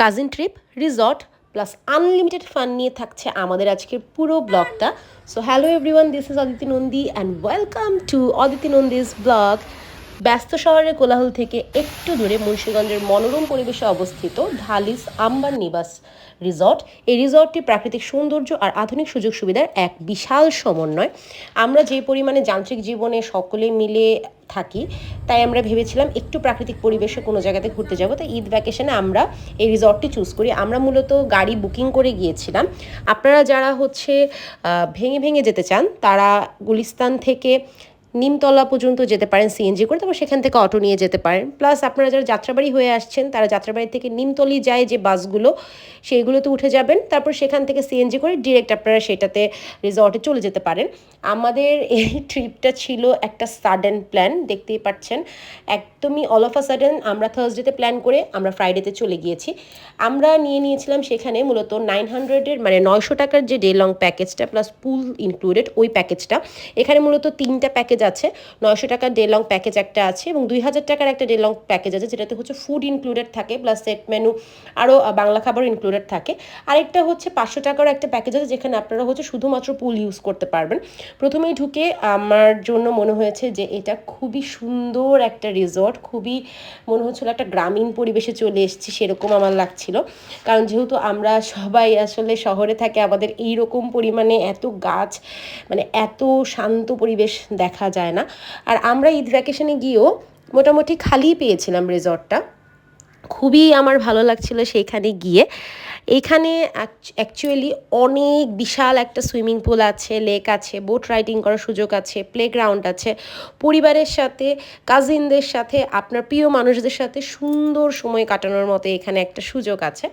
Cousin trip resort plus unlimited fun নিয়ে থাকছে আমাদের আজকের পুরো ব্লগটা। So hello everyone, this is Aditi Nandi and welcome to Aditi Nandi's blog. ব্যস্ত শহরের কোলাহল থেকে একটু দূরে মুন্সিগঞ্জের মনোরম পরিবেশে অবস্থিত ঢালিস আম্বার নিবাস রিসর্ট। এই রিসর্টটি প্রাকৃতিক সৌন্দর্য আর আধুনিক সুযোগ সুবিধার এক বিশাল সমন্বয়। আমরা যে পরিমাণে যান্ত্রিক জীবনে সকলে মিলে থাকি, তাই আমরা ভেবেছিলাম একটু প্রাকৃতিক পরিবেশে কোনো জায়গাতে ঘুরতে যাব। তাই ঈদ ভ্যাকেশনে আমরা এই রিসর্টটি চুজ করি। আমরা মূলত গাড়ি বুকিং করে গিয়েছিলাম। আপনারা যারা ভেঙে ভেঙে যেতে চান, তারা গুলিস্তান থেকে নিমতলা পর্যন্ত যেতে পারেন সিএনজি করে, তারপর সেখান থেকে অটো নিয়ে যেতে পারেন। প্লাস আপনারা যারা যাত্রাবাড়ি হয়ে আসছেন, তারা যাত্রাবাড়ি থেকে নিমতলি যায় যে বাসগুলো, সেইগুলোতে উঠে যাবেন। তারপর সেখান থেকে সিএনজি করে ডিরেক্ট আপনারা সেটাতে রিসর্টে চলে যেতে পারেন। আমাদের এই ট্রিপটা ছিল একটা সাডেন প্ল্যান, দেখতেই পাচ্ছেন। একদমই অল অফ আ সাডেন আমরা থার্সডেতে প্ল্যান করে আমরা ফ্রাইডেতে চলে গিয়েছি। আমরা নিয়েছিলাম সেখানে মূলত 900-এর মানে 900 টাকার যে ডে লং প্যাকেজটা প্লাস পুল ইনক্লুডেড ওই প্যাকেজটা। এখানে মূলত 3টা প্যাকেজ আছে। 900 টাকার ডে লং প্যাকেজ একটা আছে এবং 2000 টাকার একটা ডে লং প্যাকেজ আছে, যেটাতে ফুড ইনক্লুডেড থাকে প্লাস সেট মেনু, আরও বাংলা খাবার ইনক্লুডেড থাকে। আরেকটা 500 টাকার একটা প্যাকেজ আছে, যেখানে আপনারা শুধুমাত্র পুল ইউজ করতে পারবেন। প্রথমেই ঢুকে আমার জন্য মনে হয়েছে যে এটা খুবই সুন্দর একটা রিসর্ট, খুবই মনে হচ্ছিল একটা গ্রামীণ পরিবেশে চলে এসেছি সেরকম আমার লাগছিল। কারণ যেহেতু আমরা সবাই আসলে শহরে থাকি, আমাদের এইরকম পরিমাণে এত গাছ, মানে এত শান্ত পরিবেশ দেখা যায় না। আর আমরা ঈদ ভ্যাকেশনে গিয়েও মোটামুটি খালিই পেয়েছিলাম রিসর্টটা। খুবই আমার ভালো লাগছিল সেইখানে গিয়ে। এইখানে অ্যাকচুয়ালি অনেক বিশাল একটা সুইমিং পুল আছে, লেক আছে, বোট রাইডিং করার সুযোগ আছে, প্লেগ্রাউন্ড আছে। পরিবারের সাথে, কাজিনদের সাথে, আপনার প্রিয় মানুষদের সাথে সুন্দর সময় কাটানোর মতো এখানে একটা সুযোগ আছে।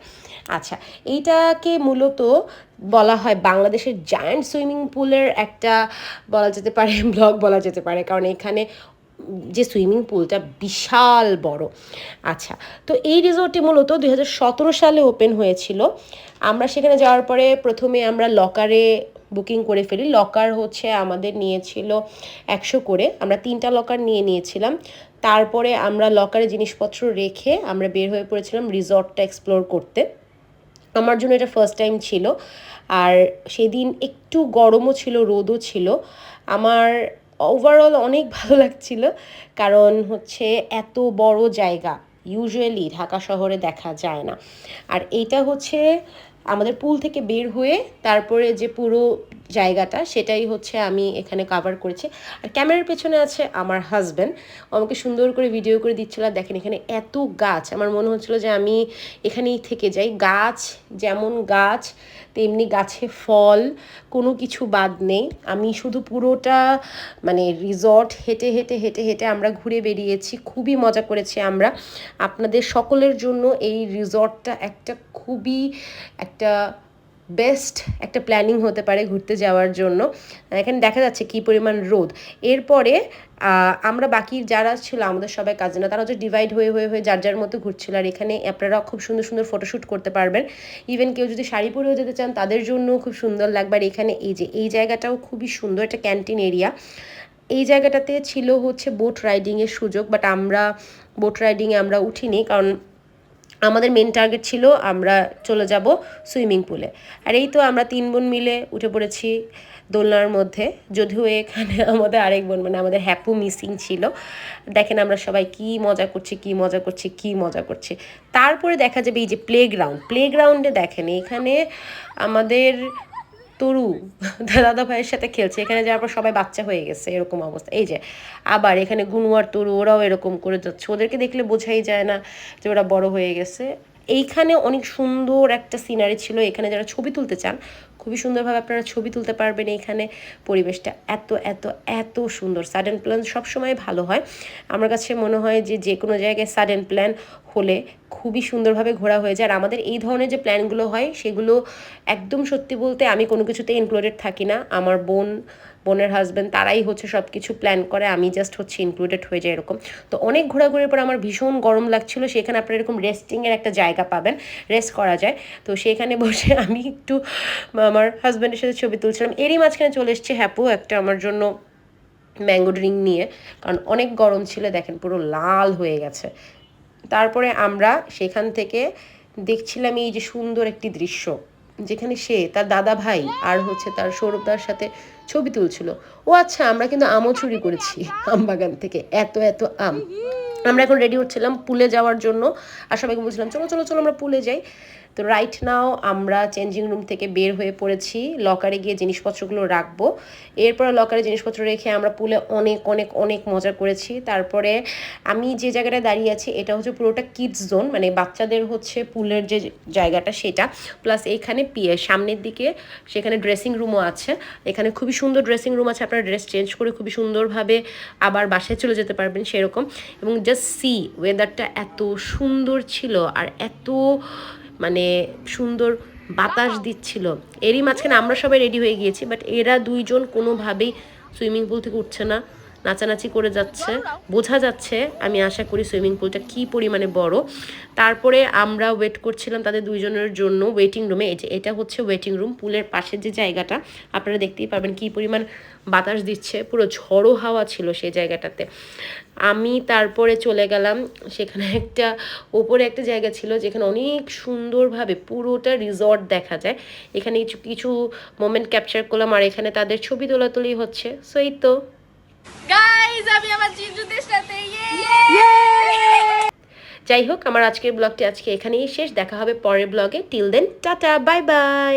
আচ্ছা, এইটাকে মূলত বলা হয় বাংলাদেশের জায়ান্ট সুইমিং পুলের একটা বলা যেতে পারে ব্লগ বলা যেতে পারে, কারণ এখানে যে সুইমিং পুলটা বিশাল বড়। আচ্ছা, তো এই রিসর্টটি মূলত 2017 সালে ওপেন হয়েছিল। আমরা সেখানে যাওয়ার পরে প্রথমে আমরা লকারে বুকিং করে ফেলি। লকার আমাদের নিয়েছিল 100 করে, আমরা 3টা লকার নিয়েছিলাম। তারপরে আমরা লকারে জিনিসপত্র রেখে আমরা বের হয়ে পড়েছিলাম রিসর্টটা এক্সপ্লোর করতে। আমার জন্য এটা ফার্স্ট টাইম ছিল। আর সেদিন একটু গরমও ছিল, রোদও ছিল। আমার ওভারঅল অনেক ভালো লাগছিল, কারণ এত বড় জায়গা ইউজুয়ালি ঢাকা শহরে দেখা যায় না। আর এইটা আমাদের পুল থেকে বের হয়ে তারপরে যে পুরো জায়গাটা, সেটাই আমি এখানে কাভার করেছি। আর ক্যামেরার পেছনে আছে আমার হাজব্যান্ড, আমাকে সুন্দর করে ভিডিও করে দিচ্ছিল। আর দেখেন এখানে এত গাছ, আমার মনে হচ্ছিল যে আমি এখানেই থেকে যাই। গাছ যেমন গাছ, তেমনি গাছে ফল, কোনো কিছু বাদ নেই। আমি শুধু পুরোটা মানে রিসর্ট হেঁটে হেঁটে হেঁটে হেঁটে আমরা ঘুরে বেরিয়েছি, খুবই মজা করেছি আমরা। আপনাদের সকলের জন্য এই রিসর্টটা খুবই একটা বেস্ট একটা প্ল্যানিং হতে পারে ঘুরতে যাওয়ার জন্য। এখানে দেখা যাচ্ছে কী পরিমাণ রোদ। এরপরে আমরা বাকি যারা ছিল আমাদের সবাই কাজিনরা, তারা ডিভাইড হয়ে হয়ে হয়ে যার যার মতো ঘুরছিল। আর এখানে আপনারা খুব সুন্দর সুন্দর ফটোশ্যুট করতে পারবেন। ইভেন কেউ যদি শাড়ি পরেও যেতে চান, তাদের জন্য খুব সুন্দর লাগবে। আর এখানে এই জায়গাটাও খুবই সুন্দর, একটা ক্যান্টিন এরিয়া। এই জায়গাটাতে ছিল বোট রাইডিংয়ের সুযোগ, বাট আমরা বোট রাইডিংয়ে আমরা উঠিনি, কারণ আমাদের মেন টার্গেট ছিল আমরা চলে যাব সুইমিং পুলে। আর এই তো আমরা 3 বোন মিলে উঠে পড়েছি দোলনার মধ্যে। যদিও এখানে আমাদের আরেক বোন মানে আমাদের হ্যাপু মিসিং ছিল। দেখেন আমরা সবাই কি মজা করছি, কি মজা করছি, কি মজা করছি। তারপরে দেখা যাবে এই যে প্লেগ্রাউন্ডে দেখেন এখানে আমাদের তরু দাদা ভাইয়ের সাথে খেলছে। এখানে যাওয়ার পর সবাই বাচ্চা হয়ে গেছে এরকম অবস্থা। এই যে আবার এখানে গুনুয়ার তরু, ওরাও এরকম করে যাচ্ছে। ওদেরকে দেখলে বোঝাই যায় না যে ওরা বড় হয়ে গেছে। এইখানে অনেক সুন্দর একটা সিনারি ছিল। এখানে যারা ছবি তুলতে চান, খুবই সুন্দরভাবে আপনারা ছবি তুলতে পারবেন। এইখানে পরিবেশটা এত এত এত সুন্দর। সাডেন প্ল্যান সবসময় ভালো হয়। আমার কাছে মনে হয় যে কোনো জায়গায় সাডেন প্ল্যান হলে খুবই সুন্দরভাবে ঘোরা হয়ে যায়। আর আমাদের এই ধরনের যে প্ল্যানগুলো হয়, সেগুলো একদম সত্যি বলতে আমি কোনো কিছুতে ইনক্লুডেড থাকি না। আমার বোনের হাজব্যান্ড তারাই সব কিছু প্ল্যান করে, আমি জাস্ট ইনক্লুডেড হয়ে যায় এরকম। তো অনেক ঘোরাঘুরির পর আমার ভীষণ গরম লাগছিল। সেখানে আপনারা এরকম রেস্টিংয়ের একটা জায়গা পাবেন, রেস্ট করা যায়। তো সেখানে বসে আমি একটু আমার হাজব্যান্ডের সাথে ছবি তুলছিলাম। এরই মাঝখানে চলে এসছে হ্যাপু একটা আমার জন্য ম্যাঙ্গো ড্রিঙ্ক নিয়ে, কারণ অনেক গরম ছিল। দেখেন পুরো লাল হয়ে গেছে। তারপরে আমরা সেখান থেকে দেখছিলাম এই যে সুন্দর একটি দৃশ্য, যেখানে সে তার দাদা ভাই আর হচ্ছে তার সৌরভদার সাথে ছবি তুলছিল। ও আচ্ছা, আমরা কিন্তু আমও চুরি করেছি আম বাগান থেকে, এত এত আম। আমরা এখন রেডি হচ্ছিলাম পুলে যাওয়ার জন্য, আর সবাইকে বলছিলাম চলো চলো চলো আমরা পুলে যাই। তো রাইট নাও আমরা চেঞ্জিং রুম থেকে বের হয়ে পড়েছি, লকারে গিয়ে জিনিসপত্রগুলো রাখবো। এরপর লকারে জিনিসপত্র রেখে আমরা পুলে অনেক অনেক অনেক মজা করেছি। তারপরে আমি যে জায়গাটায় দাঁড়িয়ে আছি এটা হচ্ছে পুরোটা কিডস জোন, মানে বাচ্চাদের হচ্ছে পুলের যে জায়গাটা সেটা, প্লাস এইখানে সামনের দিকে সেখানে ড্রেসিং রুমও আছে। এখানে খুবই সুন্দর ড্রেসিং রুম আছে, আপনারা ড্রেস চেঞ্জ করে খুবই সুন্দরভাবে আবার বাসায় চলে যেতে পারবেন সেরকম। এবং জাস্ট সি ওয়েদারটা এত সুন্দর ছিল আর এত মানে সুন্দর বাতাস দিচ্ছিল। এরই মাঝখানে আমরা সবাই রেডি হয়ে গিয়েছি, বাট এরা দুইজন কোনোভাবেই সুইমিং পুল থেকে উঠছে না, নাচানাচি করে যাচ্ছে। বোঝা যাচ্ছে, আমি আশা করি, সুইমিং পুলটা কী পরিমাণে বড়। তারপরে আমরা ওয়েট করছিলাম তাদের দুইজনের জন্য ওয়েটিং রুমে। এই যে এটা হচ্ছে ওয়েটিং রুম, পুলের পাশের যে জায়গাটা আপনারা দেখতেই পাবেন কী পরিমাণ বাতাস দিচ্ছে, পুরো ঝড়ো হাওয়া ছিল সেই জায়গাটাতে। আমি তারপরে চলে গেলাম সেখানে, একটা ওপরে একটা জায়গা ছিল যেখানে অনেক সুন্দরভাবে পুরোটা রিসর্ট দেখা যায়। এখানে কিছু কিছু মোমেন্ট ক্যাপচার করলাম, আর এখানে তাদের ছবি তোলাতুলি হচ্ছে। সো এই তো গাইস, আমি আমার জিজুদের সাথে যাই হোক, আমার আজকের ব্লগটি আজকে এখানেই শেষ। দেখা হবে পরের ব্লগে। Till then tata, bye by.